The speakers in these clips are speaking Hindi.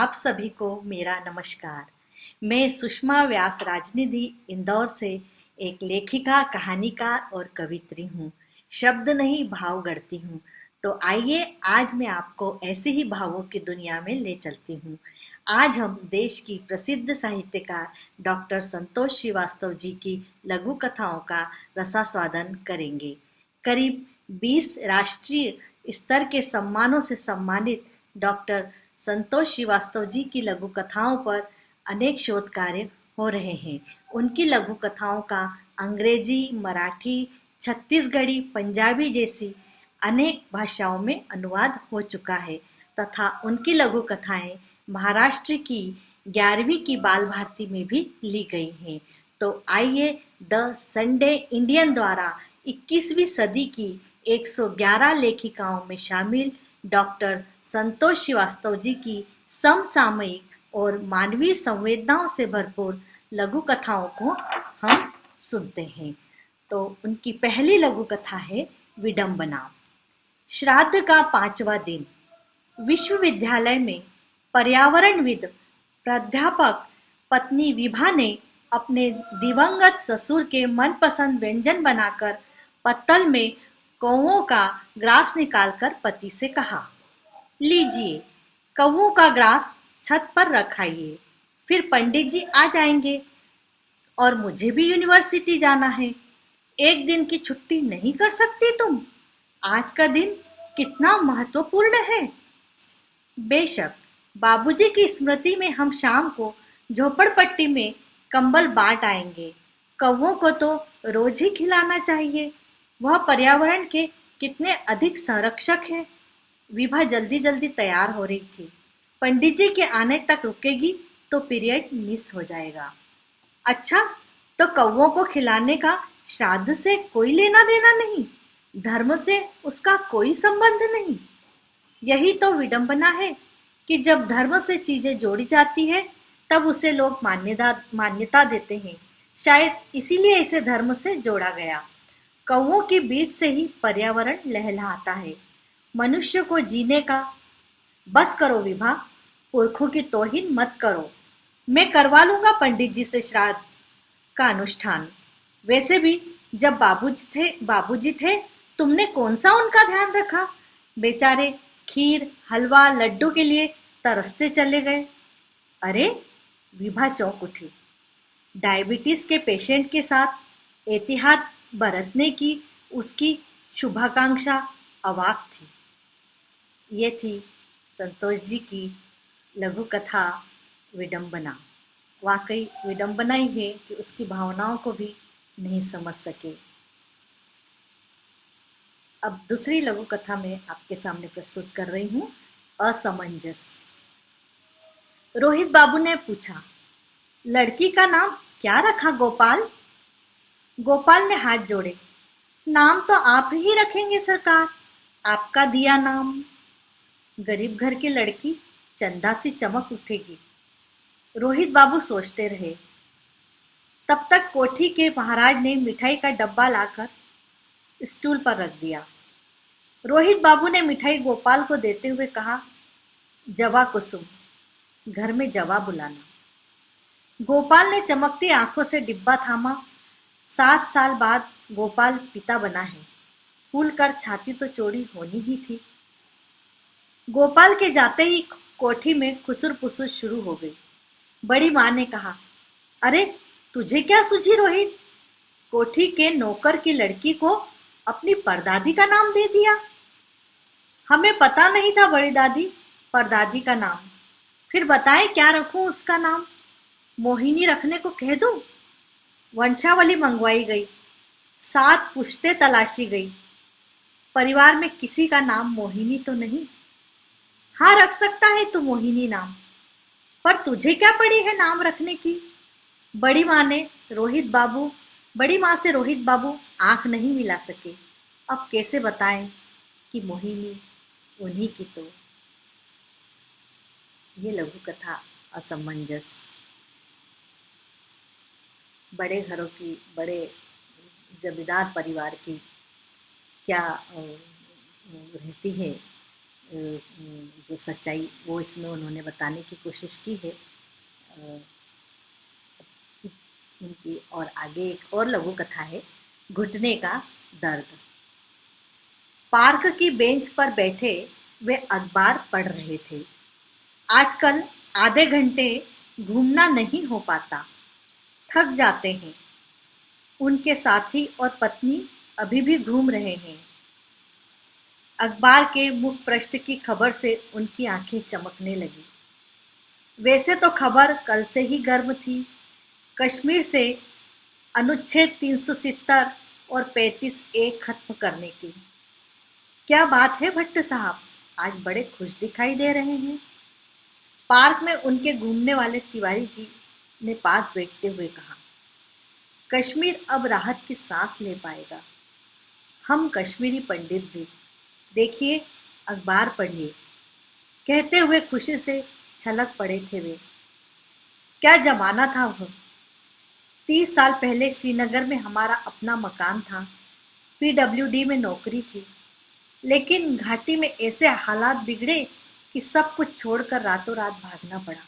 आप सभी को मेरा नमस्कार। मैं सुषमा व्यास राजनिधि इंदौर से एक लेखिका, कहानीकार और कवित्री हूँ। शब्द नहीं, भाव गढ़ती हूँ। तो आइए आज मैं आपको ऐसे ही भावों की दुनिया में ले चलती हूँ। आज हम देश की प्रसिद्ध साहित्यकार डॉक्टर संतोष श्रीवास्तव जी की लघु कथाओं का रसास्वादन करेंगे। करीब 20 राष्ट्रीय स्तर के सम्मानों से सम्मानित डॉक्टर संतोष श्रीवास्तव जी की लघु कथाओं पर अनेक शोध कार्य हो रहे हैं। उनकी लघु कथाओं का अंग्रेजी, मराठी, छत्तीसगढ़ी, पंजाबी जैसी अनेक भाषाओं में अनुवाद हो चुका है तथा उनकी लघु कथाएं महाराष्ट्र की 11वीं की बाल भारती में भी ली गई हैं। तो आइए द संडे इंडियन द्वारा 21वीं सदी की 111 लेखिकाओं में शामिल डॉक्टर संतोष श्रीवास्तव जी की समसामयिक और मानवीय संवेदनाओं से भरपूर लघु कथाओं को हम सुनते हैं। तो उनकी पहली लघु कथा है विडंबना। श्राद्ध का 5वां दिन। विश्वविद्यालय में पर्यावरणविद प्राध्यापक पत्नी विभा ने अपने दिवंगत ससुर के मनपसंद व्यंजन बनाकर पत्तल में कौवों का ग्रास निकालकर पति से कहा, लीजिए कौवों का ग्रास छत पर रखाइए, फिर पंडित जी आ जाएंगे और मुझे भी यूनिवर्सिटी जाना है। एक दिन की छुट्टी नहीं कर सकती तुम? आज का दिन कितना महत्वपूर्ण है। बेशक, बाबूजी की स्मृति में हम शाम को झोपड़पट्टी में कंबल बांट आएंगे। कौवों को तो रोज ही खिलाना चाहिए। वह पर्यावरण के कितने अधिक संरक्षक हैं। विभा जल्दी जल्दी तैयार हो रही थी। पंडित जी के आने तक रुकेगी तो पीरियड मिस हो जाएगा। अच्छा, तो कौवों को खिलाने का श्राद्ध से कोई लेना देना नहीं, धर्म से उसका कोई संबंध नहीं। यही तो विडंबना है कि जब धर्म से चीजें जोड़ी जाती है तब उसे लोग मान्यता देते हैं। शायद इसीलिए इसे धर्म से जोड़ा गया। कौवों की बीट से ही पर्यावरण लहलहाता है। मनुष्य को जीने का बस करो विभा, पुरखों की तौहीन मत करो। मैं करवा लूंगा पंडित जी से श्राद्ध का अनुष्ठान। वैसे भी जब बाबूजी थे तुमने कौन सा उनका ध्यान रखा? बेचारे खीर, हलवा, लड्डू के लिए तरसते चले गए। अरे, विभा चौंक उठी। डायबिटीज के पेशेंट के साथ एहतियात बरतने की उसकी शुभाकांक्षा अवाक थी। ये थी संतोष जी की लघु कथा विडंबना। वाकई विडंबना ही है कि उसकी भावनाओं को भी नहीं समझ सके। अब दूसरी लघु कथा में आपके सामने प्रस्तुत कर रही हूँ, असमंजस। रोहित बाबू ने पूछा, लड़की का नाम क्या रखा गोपाल? गोपाल ने हाथ जोड़े, नाम तो आप ही रखेंगे सरकार, आपका दिया नाम। गरीब घर की लड़की चंदा सी चमक उठेगी। रोहित बाबू सोचते रहे। तब तक कोठी के महाराज ने मिठाई का डब्बा लाकर स्टूल पर रख दिया। रोहित बाबू ने मिठाई गोपाल को देते हुए कहा, जवा कुसुम, घर में जवा बुलाना। गोपाल ने चमकती आंखों से डिब्बा थामा। 7 साल बाद गोपाल पिता बना है। फूल कर छाती तो चौड़ी होनी ही थी। गोपाल के जाते ही कोठी में खुसुर पुसुर शुरू हो गई। बड़ी माँ ने कहा, अरे तुझे क्या सूझी रोहित? कोठी के नौकर की लड़की को अपनी परदादी का नाम दे दिया। हमें पता नहीं था बड़ी दादी, परदादी का नाम। फिर बताए क्या रखूं उसका नाम? मोहिनी रखने को कह दूं? वंशावली मंगवाई गई, 7 पुश्तें तलाशी गई। परिवार में किसी का नाम मोहिनी तो नहीं। हाँ, रख सकता है तू मोहिनी नाम, पर तुझे क्या पड़ी है नाम रखने की? बड़ी माँ से रोहित बाबू आंख नहीं मिला सके। अब कैसे बताएं कि मोहिनी उन्हीं की। तो ये लघु कथा असमंजस। बड़े घरों की, बड़े जमींदार परिवार की क्या रहती है जो सच्चाई वो इसमें उन्होंने बताने की कोशिश की है उनकी। और आगे एक और लघु कथा है, घुटने का दर्द। पार्क की बेंच पर बैठे वे अखबार पढ़ रहे थे। आजकल आधे घंटे घूमना नहीं हो पाता, थक जाते हैं। उनके साथी और पत्नी अभी भी घूम रहे हैं। अखबार के मुख पृष्ठ की खबर से उनकी आंखें चमकने लगी। वैसे तो खबर कल से ही गर्म थी, कश्मीर से अनुच्छेद 370 और 35A खत्म करने की। क्या बात है भट्ट साहब, आज बड़े खुश दिखाई दे रहे हैं। पार्क में उनके घूमने वाले तिवारी जी ने पास बैठते हुए कहा। कश्मीर अब राहत की सांस ले पाएगा। हम कश्मीरी पंडित भी, देखिए अखबार पढ़िए, कहते हुए खुशी से छलक पड़े थे वे। क्या जमाना था वह। 30 साल पहले श्रीनगर में हमारा अपना मकान था, PWD में नौकरी थी, लेकिन घाटी में ऐसे हालात बिगड़े कि सब कुछ छोड़कर रातों रात भागना पड़ा।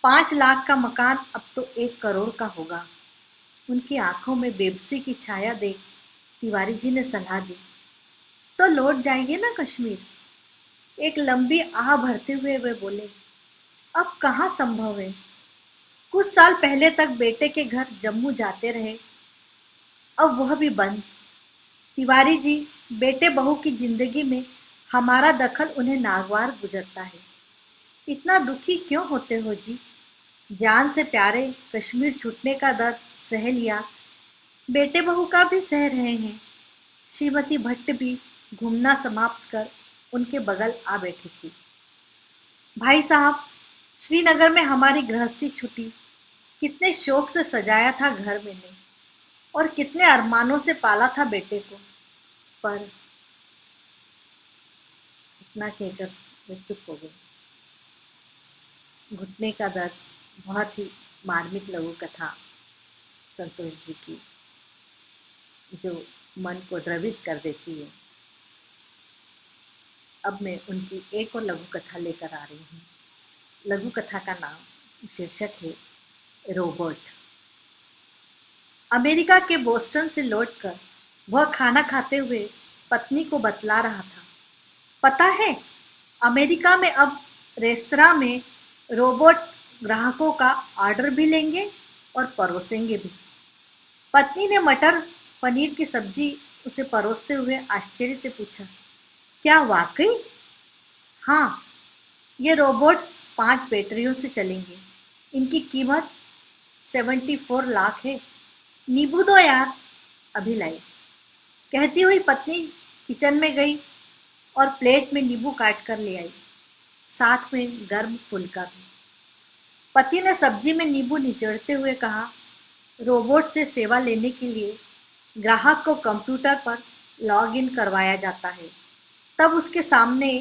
5 लाख का मकान अब तो 1 करोड़ का होगा। उनकी आंखों में बेबसी की छाया देख तिवारी जी ने सलाह दी, तो लौट जाएंगे ना कश्मीर। एक लंबी आह भरते हुए वे बोले, अब कहाँ संभव है। कुछ साल पहले तक बेटे के घर जम्मू जाते रहे, अब वह भी बंद। तिवारी जी, बेटे बहू की जिंदगी में हमारा दखल उन्हें नागवार गुजरता है। इतना दुखी क्यों होते हो जी। जान से प्यारे कश्मीर छूटने का दर्द सह लिया, बेटे बहू का भी सह रहे हैं। श्रीमती भट्ट भी घूमना समाप्त कर उनके बगल आ बैठी थी। भाई साहब, श्रीनगर में हमारी गृहस्थी छुट्टी, कितने शौक से सजाया था घर मैंने, और कितने अरमानों से पाला था बेटे को, पर इतना कहकर वे चुप हो गए। घुटने का दर्द बहुत ही मार्मिक लघु कथा संतोष जी की, जो मन को द्रवित कर देती है। अब मैं उनकी एक और लघु कथा लेकर आ रही हूँ। लघु कथा का नाम, शीर्षक है रोबोट। अमेरिका के बोस्टन से लौटकर वह खाना खाते हुए पत्नी को बतला रहा था, पता है, अमेरिका में अब रेस्तरां में रोबोट ग्राहकों का ऑर्डर भी लेंगे और परोसेंगे भी। पत्नी ने मटर पनीर की सब्जी उसे परोसते हुए आश्चर्य से पूछा, क्या वाकई? हाँ, ये रोबोट्स 5 बैटरियों से चलेंगे। इनकी कीमत 74 लाख है। नींबू दो यार, अभी लाई। कहती हुई पत्नी किचन में गई और प्लेट में नींबू काट कर ले आई, साथ में गर्म फुल्का भी। पति ने सब्जी में नींबू निचोड़ते हुए कहा, रोबोट से सेवा लेने के लिए ग्राहक को कंप्यूटर पर लॉग इन करवाया जाता है, तब उसके सामने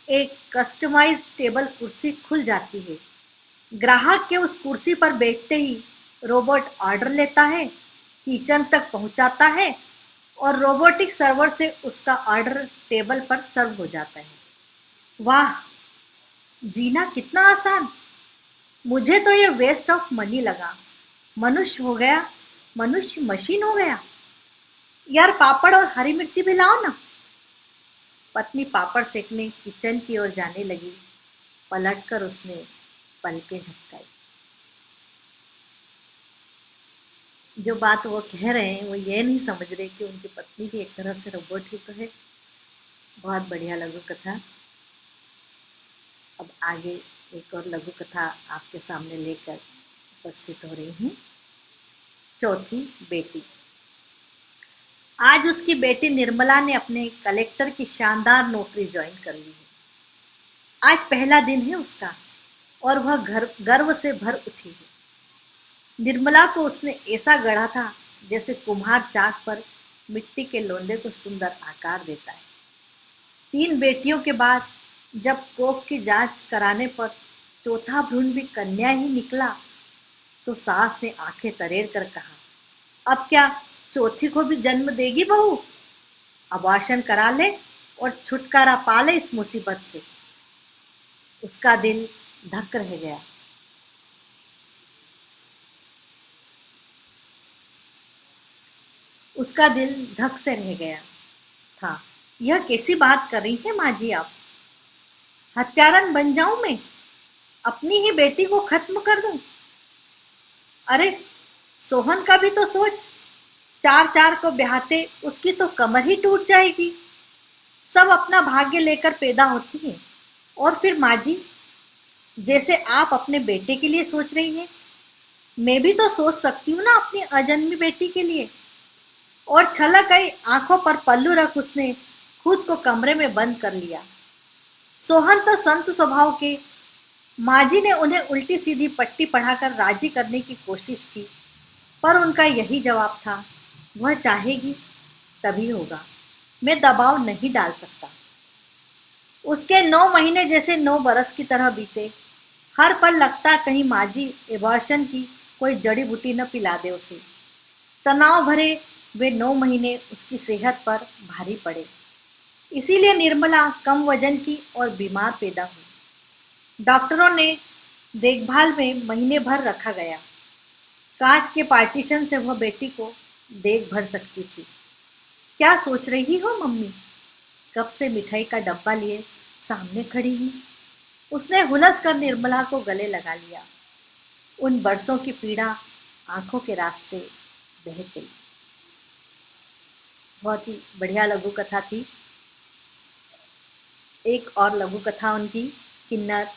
एक कस्टमाइज्ड टेबल कुर्सी खुल जाती है। ग्राहक के उस कुर्सी पर बैठते ही रोबोट ऑर्डर लेता है, किचन तक पहुंचाता है और रोबोटिक सर्वर से उसका ऑर्डर टेबल पर सर्व हो जाता है। वाह, जीना कितना आसान। मुझे तो ये वेस्ट ऑफ मनी लगा। मनुष्य हो गया, मनुष्य मशीन हो गया। यार पापड़ और हरी मिर्ची भी लाओ ना। पत्नी पापड़ सेकने किचन की ओर जाने लगी। पलटकर उसने पलकें झपकाई। जो बात वो कह रहे हैं वो ये नहीं समझ रहे कि उनकी पत्नी भी एक तरह से रोबोट ही तो है। बहुत बढ़िया लघु कथा। अब आगे एक और लघु कथा आपके सामने लेकर उपस्थित हो रही हूँ। चौथी बेटी। आज उसकी बेटी निर्मला ने अपने कलेक्टर की शानदार नौकरी ज्वाइन कर ली है। आज पहला दिन है उसका और वह गर्व से भर उठी है। निर्मला को उसने ऐसा गढ़ा था जैसे कुम्हार चाक पर मिट्टी के लोंदे को सुंदर आकार देता है। 3 बेटियों के बाद जब कोख की जांच कराने पर चौथा भ्रूण भी कन्या ही निकला तो सास ने आंखें तरेर कर कहा, अब क्या चौथी को भी जन्म देगी बहू? अबॉर्शन करा ले, और छुटकारा पा ले इस मुसीबत से। उसका दिल धक रह गया। उसका दिल धक से रह गया था। यह कैसी बात कर रही है माँ जी आप? हत्यारन बन जाऊं मैं? अपनी ही बेटी को खत्म कर दूं? अरे सोहन का भी तो सोच। चार चार को ब्याहते उसकी तो कमर ही टूट जाएगी। सब अपना भाग्य लेकर पैदा होती है। और फिर माँ जी, जैसे आप अपने बेटे के लिए सोच रही हैं, मैं भी तो सोच सकती हूँ ना अपनी अजन्मी बेटी के लिए। और छलक आई आंखों पर पल्लू रख उसने खुद को कमरे में बंद कर लिया। सोहन तो संत स्वभाव के। माजी ने उन्हें उल्टी सीधी पट्टी पढ़ाकर राजी करने की कोशिश की, पर उनका यही जवाब था, वह चाहेगी तभी होगा, मैं दबाव नहीं डाल सकता। उसके 9 महीने जैसे 9 बरस की तरह बीते। हर पल लगता कहीं माजी एबॉर्शन की कोई जड़ी बूटी न पिला दे उसे। तनाव भरे वे 9 महीने उसकी सेहत पर भारी पड़े। इसीलिए निर्मला कम वजन की और बीमार पैदा हुई। डॉक्टरों ने देखभाल में महीने भर रखा गया। कांच के पार्टीशन से वह बेटी को देख भर सकती थी। क्या सोच रही हो मम्मी? कब से मिठाई का डब्बा लिए सामने खड़ी हूँ। उसने हुलस कर निर्मला को गले लगा लिया। उन बरसों की पीड़ा आंखों के रास्ते बह चली। बहुत ही बढ़िया लघु कथा थी। एक और लघु कथा उनकी किन्नर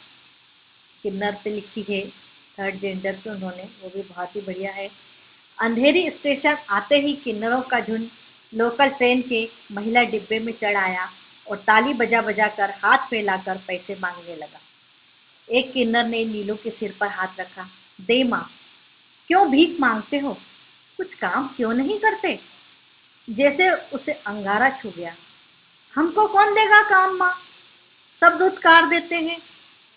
किन्नर पे लिखी है, थर्ड जेंडर पे उन्होंने, वो भी बहुत ही बढ़िया है। अंधेरी स्टेशन आते ही किन्नरों का झुंड लोकल ट्रेन के महिला डिब्बे में चढ़ आया और ताली बजा बजा कर हाथ फैलाकर पैसे मांगने लगा। एक किन्नर ने नीलू के सिर पर हाथ रखा। दे माँ, क्यों भीख मांगते हो? कुछ काम क्यों नहीं करते? जैसे उसे अंगारा छू गया। हमको कौन देगा काम माँ? सब धुतकार देते हैं।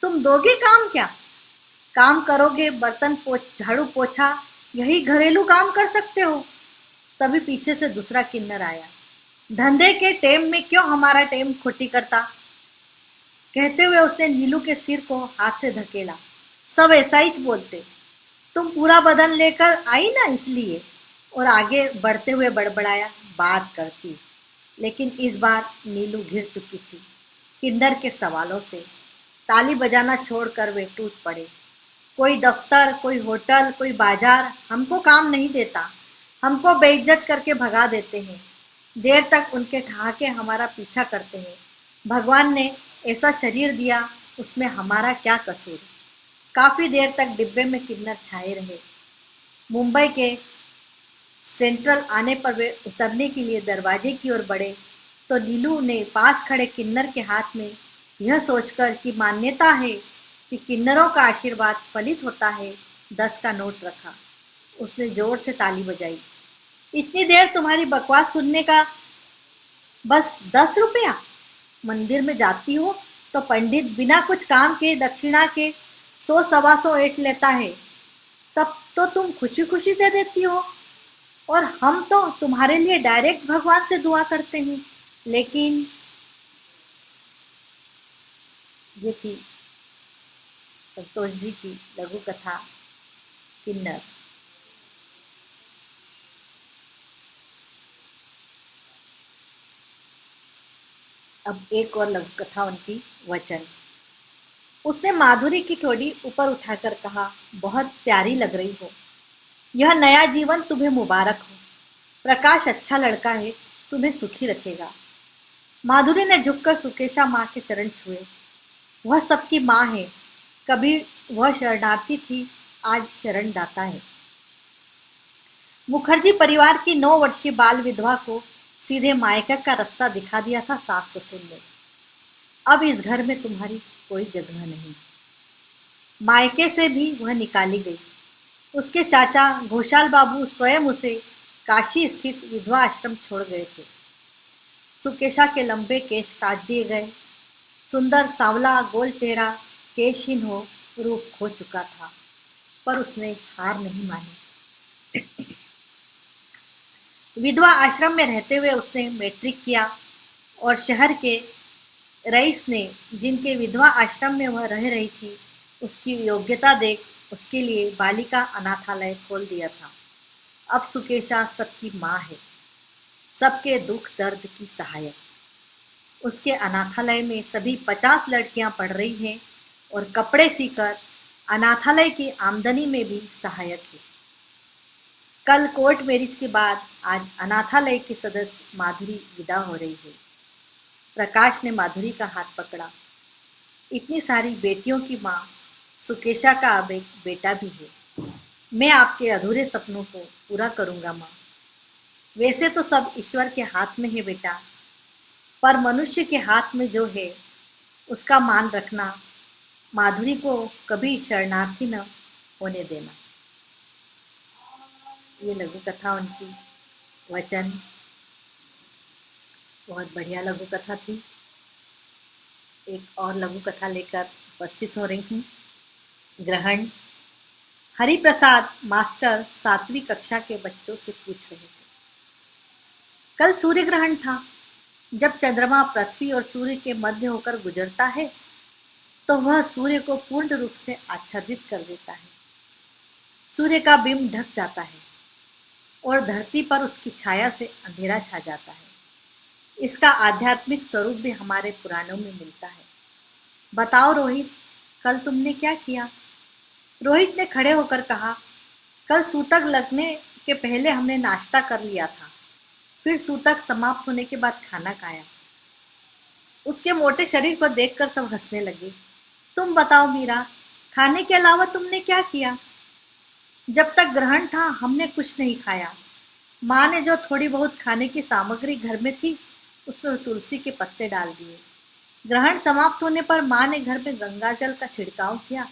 तुम दोगे काम क्या? काम करोगे, बर्तन झाड़ू पोछा, यही घरेलू काम कर सकते हो। तभी पीछे से दूसरा किन्नर आया। धंधे के टेम में क्यों हमारा टेम खोटी करता? कहते हुए उसने नीलू के सिर को हाथ से धकेला। सब ऐसा ही बोलते, तुम पूरा बदन लेकर आई ना इसलिए। और आगे बढ़ते हुए बड़बड़ाया, बात करती। लेकिन इस बार नीलू घिर चुकी थी किन्नर के सवालों से। ताली बजाना छोड़कर वे टूट पड़े। कोई दफ्तर, कोई होटल, कोई बाजार हमको काम नहीं देता। हमको बेइज्जत करके भगा देते हैं। देर तक उनके ठहाके हमारा पीछा करते हैं। भगवान ने ऐसा शरीर दिया, उसमें हमारा क्या कसूर? काफी देर तक डिब्बे में किन्नर छाए रहे। मुंबई के सेंट्रल आने पर वे उतरने के लिए दरवाजे की ओर बढ़े तो नीलू ने पास खड़े किन्नर के हाथ में, यह सोचकर कि मान्यता है कि किन्नरों का आशीर्वाद फलित होता है, 10 का नोट रखा। उसने जोर से ताली बजाई। इतनी देर तुम्हारी बकवास सुनने का बस 10 रुपया? मंदिर में जाती हो तो पंडित बिना कुछ काम के दक्षिणा के 100 सवा 100 ऐंठ लेता है, तब तो तुम खुशी खुशी दे देती हो। और हम तो तुम्हारे लिए डायरेक्ट भगवान से दुआ करते हैं। लेकिन ये थी संतोष जी की लघु कथा किन्नर। अब एक और लघु कथा उनकी, वचन। उसने माधुरी की ठोड़ी ऊपर उठाकर कहा, बहुत प्यारी लग रही हो। यह नया जीवन तुम्हें मुबारक हो। प्रकाश अच्छा लड़का है, तुम्हें सुखी रखेगा। माधुरी ने झुककर सुकेशा माँ के चरण छुए। वह सबकी माँ है। कभी वह शरणार्थी थी, आज शरणदाता है। मुखर्जी परिवार की 9 वर्षीय बाल विधवा को सीधे मायका का रास्ता दिखा दिया था सास ससुर ने। अब इस घर में तुम्हारी कोई जगह नहीं। मायके से भी वह निकाली गई। उसके चाचा घोषाल बाबू स्वयं उसे काशी स्थित विधवा आश्रम छोड़ गए थे। सुकेशा के लंबे केश काट दिए गए। सुंदर सांवला गोल चेहरा केशहीन हो रूप खो चुका था, पर उसने हार नहीं मानी। विधवा आश्रम में रहते हुए उसने मैट्रिक किया और शहर के रईस ने, जिनके विधवा आश्रम में वह रह रही थी, उसकी योग्यता देख उसके लिए बालिका अनाथालय खोल दिया था। अब सुकेशा सबकी माँ है, सबके दुख दर्द की सहायक। उसके अनाथालय में सभी 50 लड़कियां पढ़ रही हैं और कपड़े सीकर अनाथालय की आमदनी में भी सहायक है। कल कोर्ट मैरिज के बाद आज अनाथालय की सदस्य माधुरी विदा हो रही है। प्रकाश ने माधुरी का हाथ पकड़ा। इतनी सारी बेटियों की माँ सुकेशा का अब एक बेटा भी है। मैं आपके अधूरे सपनों को पूरा करूंगा माँ। वैसे तो सब ईश्वर के हाथ में है बेटा, पर मनुष्य के हाथ में जो है उसका मान रखना। माधुरी को कभी शरणार्थी न होने देना। ये लघु कथा उनकी वचन बहुत बढ़िया लघु कथा थी। एक और लघु कथा लेकर उपस्थित हो रही हूँ। ग्रहण। हरिप्रसाद मास्टर 7वीं कक्षा के बच्चों से पूछ रहे थे, कल सूर्य ग्रहण था। जब चंद्रमा पृथ्वी और सूर्य के मध्य होकर गुजरता है तो वह सूर्य को पूर्ण रूप से आच्छादित कर देता है। सूर्य का बिंब ढक जाता है और धरती पर उसकी छाया से अंधेरा छा जाता है। इसका आध्यात्मिक स्वरूप भी हमारे पुराणों में मिलता है। बताओ रोहित, कल तुमने क्या किया? रोहित ने खड़े होकर कहा, कल सूतक लगने के पहले हमने नाश्ता कर लिया था, फिर सूतक समाप्त होने के बाद खाना खाया। उसके मोटे शरीर को देखकर सब हंसने लगे। तुम बताओ मीरा, खाने के अलावा तुमने क्या किया? जब तक ग्रहण था हमने कुछ नहीं खाया। माँ ने जो थोड़ी बहुत खाने की सामग्री घर में थी उसमें तुलसी के पत्ते डाल दिए। ग्रहण समाप्त होने पर माँ ने घर में गंगा जल का छिड़काव किया,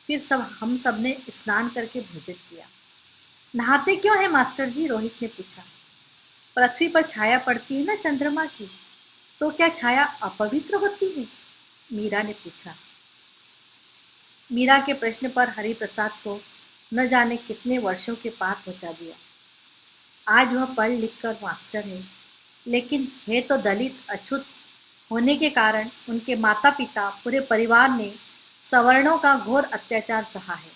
फिर हम सब ने स्नान करके भोजन किया। नहाते क्यों है मास्टर जी? रोहित ने पूछा। पृथ्वी पर छाया पड़ती है ना चंद्रमा की, तो क्या छाया अपवित्र होती है? मीरा ने पूछा। मीरा के प्रश्न पर हरिप्रसाद को न जाने कितने वर्षों के पार पहुंचा दिया। आज वह पढ़ लिख कर मास्टर है, लेकिन है तो दलित अछूत होने के कारण उनके माता पिता पूरे परिवार ने सवर्णों का घोर अत्याचार सहा है।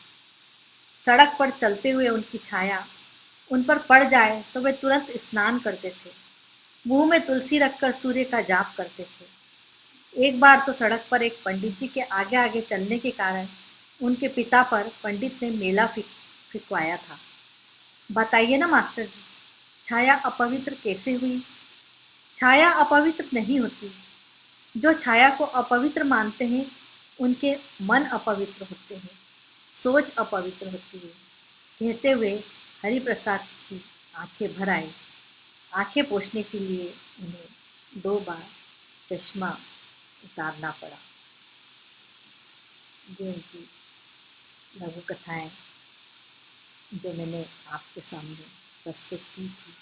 सड़क पर चलते हुए उनकी छाया उन पर पड़ जाए तो वे तुरंत स्नान करते थे, मुंह में तुलसी रखकर सूर्य का जाप करते थे। एक बार तो सड़क पर एक पंडित जी के आगे आगे चलने के कारण उनके पिता पर पंडित ने मेला फिकवाया था। बताइए ना मास्टर जी, छाया अपवित्र कैसे हुई? छाया अपवित्र नहीं होती। जो छाया को अपवित्र मानते हैं उनके मन अपवित्र होते हैं, सोच अपवित्र होती है। कहते हुए हरिप्रसाद की आंखें भर आई। आंखें पोंछने के लिए उन्हें 2 बार चश्मा उतारना पड़ा। ये उनकी लघु कथाएं जो मैंने आपके सामने प्रस्तुत की थी,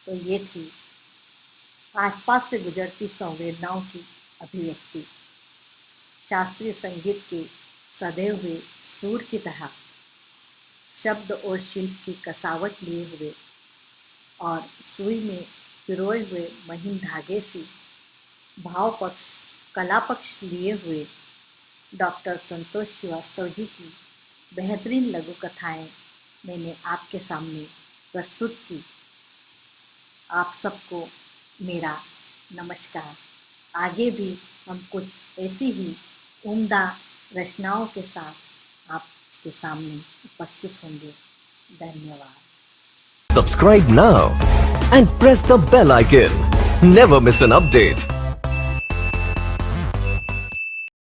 तो ये थी आसपास से गुजरती संवेदनाओं की अभिव्यक्ति। शास्त्रीय संगीत के सधे हुए सूर की तरह शब्द और शिल्प की कसावट लिए हुए और सुई में पिरोए हुए महीन धागे से भाव पक्ष कला पक्ष लिए हुए डॉक्टर संतोष श्रीवास्तव जी की बेहतरीन लघु कथाएं मैंने आपके सामने प्रस्तुत की। आप सबको मेरा नमस्कार। आगे भी हम कुछ ऐसी ही उम्दा रचनाओं के साथ आपके सामने उपस्थित होंगे। धन्यवाद। Subscribe now and press the bell icon. Never miss an update.